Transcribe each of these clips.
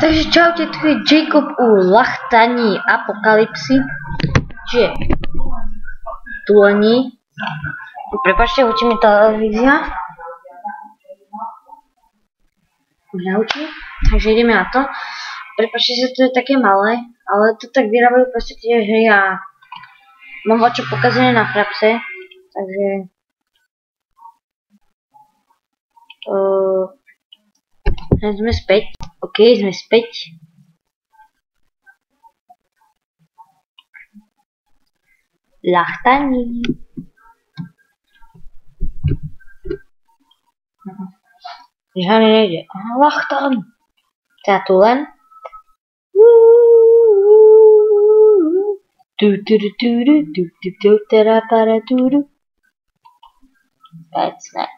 Takže čaute, tu je Jacob u Lachtaní Apokalypsy. Čiže tu oni. Prepačte, učí mi televízia. Už naučí. Takže ideme na to. Prepačte, že to je také malé, ale to tak vyrábajú proste tie, že ja mám očo pokazené na frapse. Takže sme späť. OK, sme späť. Lachtaní. Žiadne nejde. Lachtan. Teda tu len. That's not.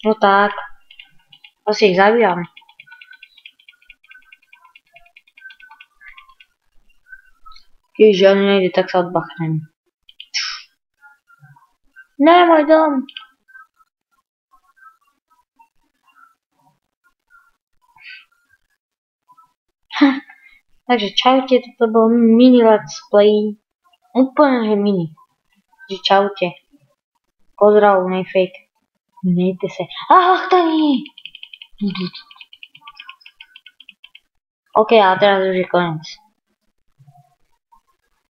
No tak. Asi ich zabíjam. Keď žiadne nejde, tak sa odbachnem. Ne, môj dom. Takže čaute, toto bol mini let's play. Úplne, že mini. Takže čaute. Pozdrav, nej fake. Nejte sa. Lachtaní! OK, a teraz už je koniec.